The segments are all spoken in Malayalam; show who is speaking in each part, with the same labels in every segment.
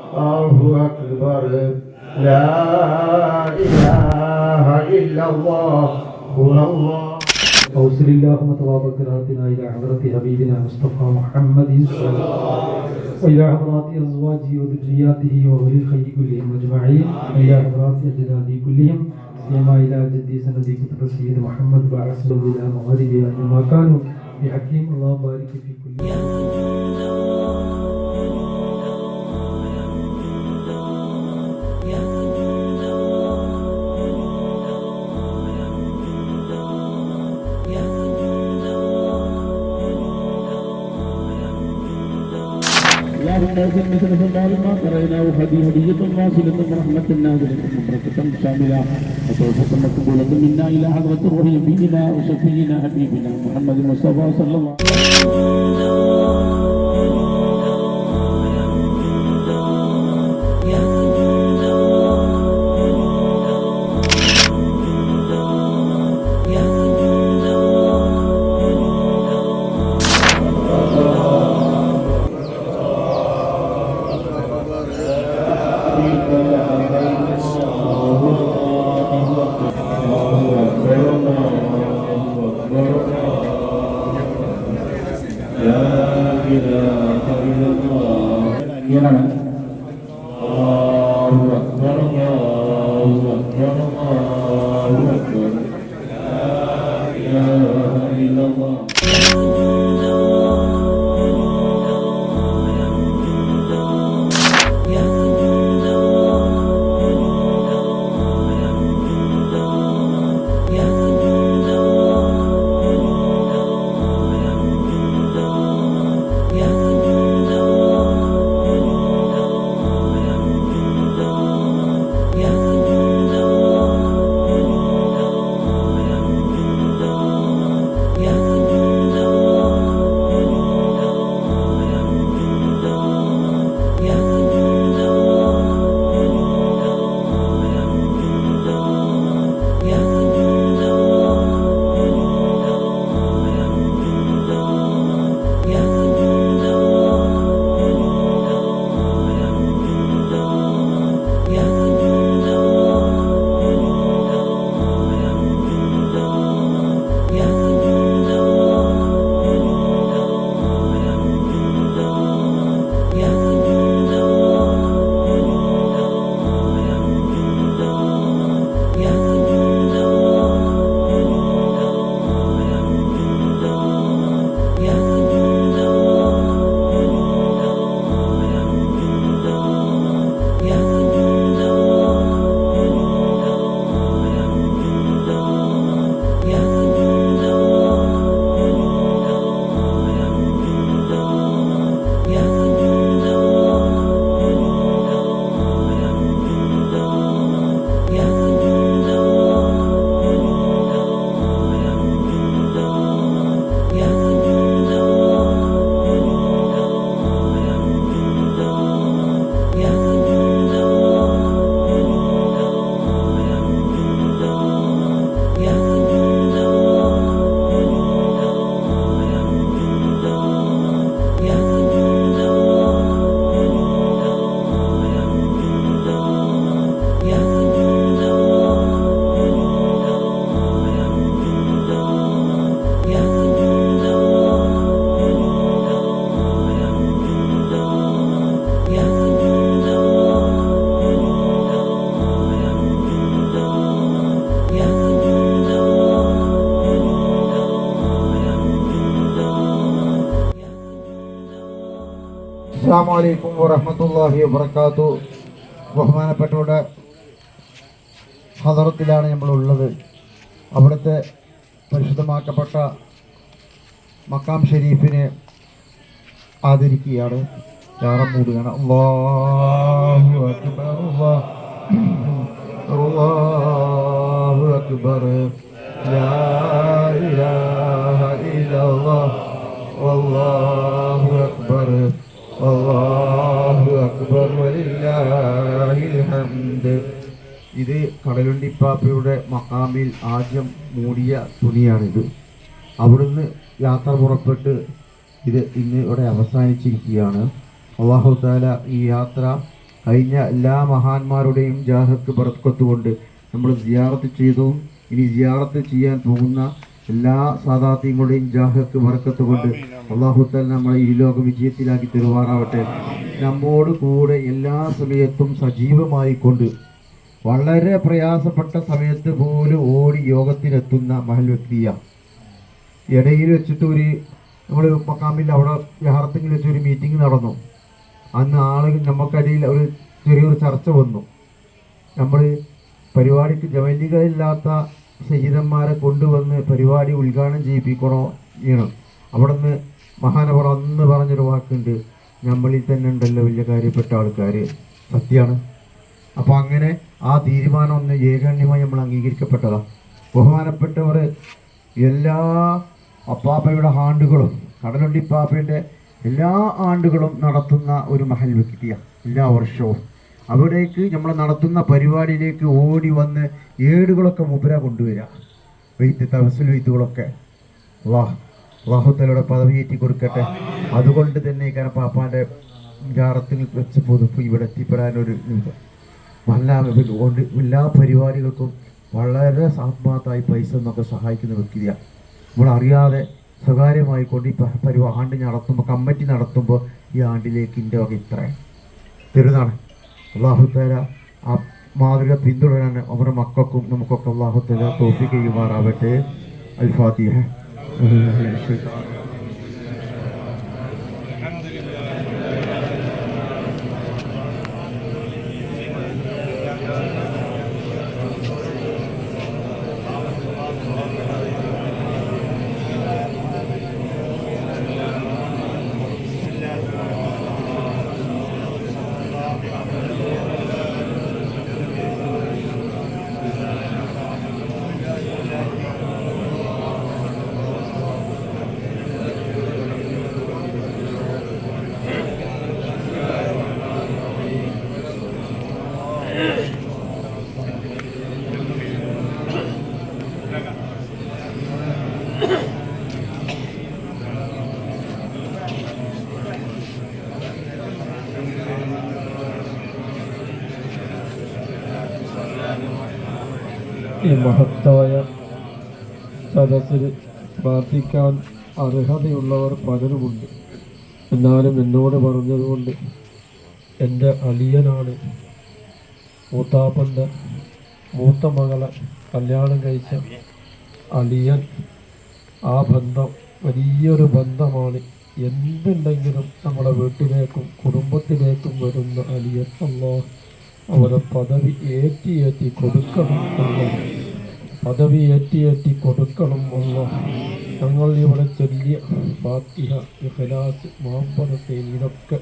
Speaker 1: الله أكبر لا إله إلا الله الله.
Speaker 2: أوصل اللهم تبارك قراءتنا إلى حضرة حبيبنا مصطفى محمد صلى الله عليه وسلم وإلى حضرات أزواجه وذرياته وأولي الخير كلهم أجمعين وإلى حضرات أجداده كلهم سيما إلى جدي سندي كتب السيد محمد وعسل إلى مغاربها أينما كانوا بحكيم الله بارك في كل
Speaker 3: مثل فضال ما قرأناه هدية واصلة ورحمة نازلة وبركة شاملة وتوفيقا مقبولة منا إلى حضرة روح نبينا وشفينا حبيبنا محمد المصطفى صلى الله عليه وسلم.
Speaker 1: അസ്സലാമു അലൈക്കും വറഹ്മത്തുള്ളാഹി വബറകാതുഹു. ബഹുമാനപ്പെട്ടവരുടെ ഹദറത്തിലാണ് നമ്മളുള്ളത്. അവിടുത്തെ പരിശുദ്ധമാക്കപ്പെട്ട മക്കാം ഷരീഫിനെ ആദരിക്കുകയാണ്, ചാറം മൂടുകയാണ്. അല്ലാഹു അക്ബർ അല്ലാഹു അക്ബർ ലാ ഇലാഹ ഇല്ലല്ലാഹ് വല്ലാഹു അക്ബർ അല്ലാഹു അക്ബർ വലില്ലാഹിൽ ഹംദ്. ഇത് കടലുണ്ടിപ്പാപ്പയുടെ മഖാമിൽ ആദ്യം മൂടിയ തുണിയാണിത്. അവിടുന്ന് യാത്ര പുറപ്പെട്ട് ഇത് ഇന്ന് ഇവിടെ അവസാനിച്ചിരിക്കുകയാണ്. അല്ലാഹു തആല ഈ യാത്ര കഴിഞ്ഞ എല്ലാ മഹാന്മാരുടെയും ജാഹത്ത് ബർക്കത്തുകൊണ്ട് നമ്മൾ സിയാറത്ത് ചെയ്തതും ഇനി സിയാറത്ത് ചെയ്യാൻ പോകുന്ന എല്ലാ സാദാത്യങ്ങളുടെയും ജാഹത്ത് ബർക്കത്ത് കൊണ്ട് അല്ലാഹു തആല നമ്മളെ ഈ ലോക വിജയത്തിലാക്കി തരുവാറാവട്ടെ. നമ്മോട് കൂടെ എല്ലാ സമയത്തും സജീവമായി കൊണ്ട് വളരെ പ്രയാസപ്പെട്ട സമയത്ത് പോലും ഓടി യോഗത്തിനെത്തുന്ന മഹൽ വ്യക്തിയാണ്. ഇടയിൽ വെച്ചിട്ട് നമ്മൾ മക്കാമിൽ അവിടെ യാറത്തിൽ വെച്ചൊരു മീറ്റിംഗ് നടന്നു. അന്ന് ആളുകൾ നമുക്കിടയിൽ ഒരു ചെറിയൊരു ചർച്ച വന്നു. നമ്മൾ പരിപാടിക്ക് ജമലികളില്ലാത്ത സയ്യിദന്മാരെ കൊണ്ടുവന്ന് പരിപാടി ഉദ്ഘാടനം ചെയ്യിപ്പിക്കണോ ചെയ്യണം. അവിടെ നിന്ന് മഹാനവർ അന്ന് പറഞ്ഞൊരു വാക്കുണ്ട്, നമ്മളിൽ തന്നെ ഉണ്ടല്ലോ വലിയ കാര്യപ്പെട്ട ആൾക്കാർ. സത്യമാണ്. അപ്പോൾ അങ്ങനെ ആ തീരുമാനം ഒന്ന് ഏകണ്യമായി നമ്മൾ അംഗീകരിക്കപ്പെട്ടതാണ്. ബഹുമാനപ്പെട്ടവർ എല്ലാ അപ്പാപ്പയുടെ ആണ്ടുകളും കടലുണ്ടി പാപ്പയുടെ എല്ലാ ആണ്ടുകളും നടത്തുന്ന ഒരു മഹൽ വ്യക്തിയാണ്. എല്ലാ വർഷവും അവിടേക്ക് നമ്മൾ നടത്തുന്ന പരിപാടിയിലേക്ക് ഓടി വന്ന് ഏടുകളൊക്കെ മുബര കൊണ്ടുവരിക. വെയ്ത്ത് തവസുൽ വെയ്ത്തുകളൊക്കെ അല്ലാഹുത്തആലയുടെ പദവിയേറ്റി കൊടുക്കട്ടെ. അതുകൊണ്ട് തന്നെ കാരണം പാപ്പാൻ്റെ ജാറത്തിൽ വെച്ച് പൊതുപ്പ് ഇവിടെ എത്തിപ്പെടാനൊരു എല്ലാ പരിപാടികൾക്കും വളരെ ആത്മാർത്ഥമായി പൈസ എന്നൊക്കെ സഹായിക്കുന്ന വ്യക്തിയാണ്. നമ്മളറിയാതെ സ്വകാര്യമായി കൊണ്ട് ഈ ആണ്ട് നടത്തുമ്പോൾ കമ്മിറ്റി നടത്തുമ്പോൾ ഈ ആണ്ടിലേക്ക് എൻ്റെ വക ഇത്ര തരുന്നതാണ്. അല്ലാഹു തആല ആ മാതൃക പിന്തുടരാൻ അവരുടെ മക്കൾക്കും നമുക്കൊക്കെ അല്ലാഹു തആല തൗഫീഖ് ചെയ്യുമാറാവട്ടെ. അൽ ഫാത്തിഹ.
Speaker 2: ഈ മഹത്തായ സദസ്സിൽ പ്രാർത്ഥിക്കാൻ അർഹതയുള്ളവർ പലരുമുണ്ട്. എന്നാലും എന്നോട് പറഞ്ഞതുകൊണ്ട് എൻ്റെ അളിയനാണ് മൂത്താപ്പൻ്റെ മൂത്ത മകളെ കല്യാണം കഴിച്ച അളിയൻ. ആ ബന്ധം വലിയൊരു ബന്ധമാണ്. എന്തുണ്ടെങ്കിലും നമ്മുടെ വീട്ടിലേക്കും കുടുംബത്തിലേക്കും വരുന്ന അളിയൻ അല്ലാഹ് അവരെ പദവി ഏറ്റി കൊടുക്കണം അല്ലാഹ്. പദവി ഏറ്റി കൊടുക്കണം അല്ലാഹ്. ഞങ്ങൾ ഇവിടെ ചൊല്ലിയ ഫാത്തിഹ, ഇഖ്ലാസ്, മുഹബ്ബത്ത് ഇതൊക്കെ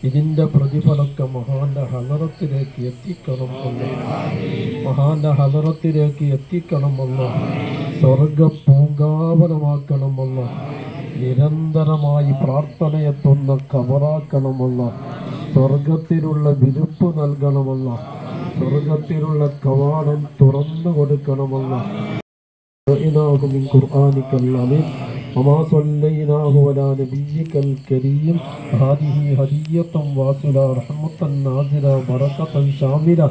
Speaker 2: ഇതിൻ്റെ പ്രതിഫലമൊക്കെ മഹാന്റെ ഹളറത്തിലേക്ക് എത്തിക്കണം അല്ലാഹ്. മഹാന്റെ ഹളറത്തിലേക്ക് എത്തിക്കണം അല്ലാഹ്. സ്വർഗ പൂങ്കാവനമാക്കണം അല്ലാഹ്. നിരന്തരമായി പ്രാർത്ഥനയെത്തുന്ന കബറാക്കണമല്ല. സ്വർഗത്തിലുള്ള വിരുപ്പ് നൽകണമല്ല. സ്വർഗത്തിലുള്ള കവാടം തുറന്നു കൊടുക്കണമല്ല. മിൻ ഖുർആനിക്കൽ അലീം വമാ സ്വല്ലൈനാഹു അലാ നബിയ്യിക്കൽ കരീം ഹാദിഹി ഹദിയ്യത്തുൻ വാസില റഹ്മത്തൻ നാസില ബറകത്തൻ ശാമില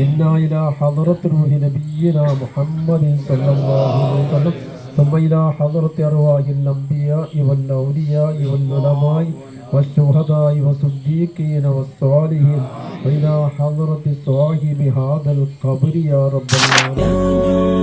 Speaker 2: ഇന്നാ ഇലാ ഹദറത്തി റൂഹി നബിയ്യിനാ മുഹമ്മദിൻ സ്വല്ലല്ലാഹു അലൈഹി വസല്ലം ثم إلى حضرة أرواح الأنبياء والأولياء والعلماء والشهداء والصديقين والصالحين وإلى حضرة صاحب هذا القبر يا رب العالمين.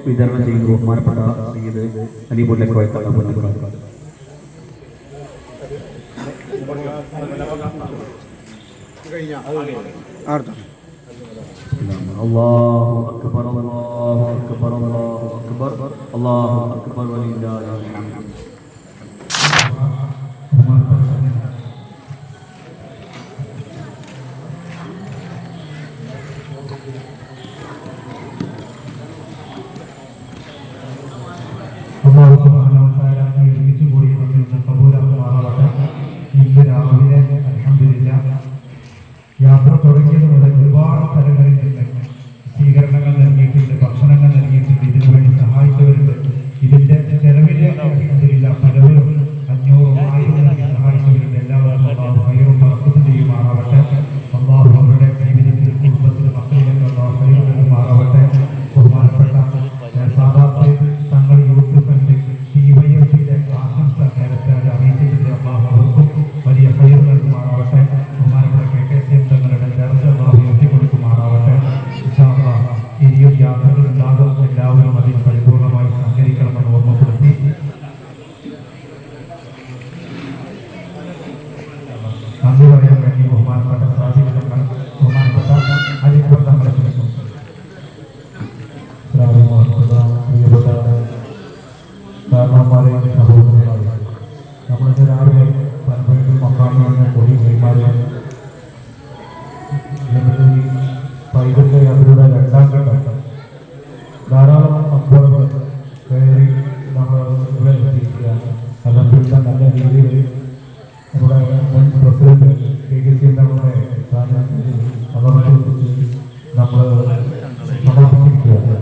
Speaker 4: വിതരണം ചെയ്യുന്ന ബഹുമാനപ്പെട്ട സയ്യിദ് അലിമുല്ല കോയത്തങ്ങൾ അല്ലാഹു അക്ബർ അല്ലാഹു അക്ബർ അല്ലാഹു അക്ബർ അല്ലാഹു അക്ബർ വലില്ലാഹിൽ ഹംദ്.
Speaker 5: യാത്ര തുടങ്ങിയത് മുതൽ ഒരുപാട് സ്ഥലങ്ങളിൽ നിന്ന് സ്വീകരണങ്ങൾ നൽകിയിട്ടുണ്ട്, ഭക്ഷണങ്ങൾ നൽകിയിട്ടുണ്ട്, ഇതിനു വേണ്ടി സഹായിച്ചവരുണ്ട്. ഇതിന്റെ ചെലവിലെ പലവരും 500-1000 നൽകി സഹായിച്ചവരുണ്ട്. എല്ലാവർക്കും ഹൈറും ബർക്കത്തും ചെയ്യുമാറാവട്ടെ. അല്ലാഹു അവരുടെ ജീവിതത്തിൽ കുടുംബത്തിൽ മക്കളിലേക്ക് അല്ലാഹു ഹൈർ നൽകുമാറാവട്ടെ. ബഹുമാനപ്പെട്ട സാദാത്ത് തങ്ങൾ യൂത്ത് ഫണ്ട് TYFയുടെ ആശംസ നേരത്തെ അറിയിച്ചിട്ടുണ്ട്. അല്ലാഹു അവർക്കും വലിയ ഹൈർ നൽകുമാറാവട്ടെ. ബഹുമാനപ്പെട്ട KKCM തങ്ങളുടെ ദർജ അല്ലാഹു ഉയർത്തിക്കൊടുക്കുമാറാവട്ടെ. ഇൻഷാ അല്ലാഹ് ഇനിയും യാത്രകൾ ഉണ്ടാകും. എല്ലാവരും അതിൽ പരിപൂർണമായി സഹകരിക്കണമെന്ന് ഓർമ്മപ്പെടുത്തി നന്ദി പറയാൻ വേണ്ടി ബഹുമാനപ്പെട്ട സാധികൾ ബഹുമാനപ്പെട്ട അലിപുർ തങ്ങളെ ക്ഷണിക്കും. പ്രിയപ്പെട്ട കാരണവന്മാരെ, സഹോദരന്മാരെ, നമ്മളിന്ന് രാവിലെ പലപ്പോഴും മക്കാമിൽ കൊടി കൈമാറിയാണ് പൈതൃക യാത്രയുടെ 2ാം ഘട്ടം. ധാരാളം മക്കളുകൾ കയറി നമ്മൾ ഇവിടെ എത്തിയിരിക്കുകയാണ്. അലഹംദുലില്ലാ നല്ല രീതിയിൽ നമ്മുടെ മുൻ പ്രസിഡന്റ് KKCM തങ്ങളുടെ സാന്നിധ്യത്തിൽ അവർക്ക് നമ്മൾ സമർപ്പിച്ചിരിക്കുകയാണ്.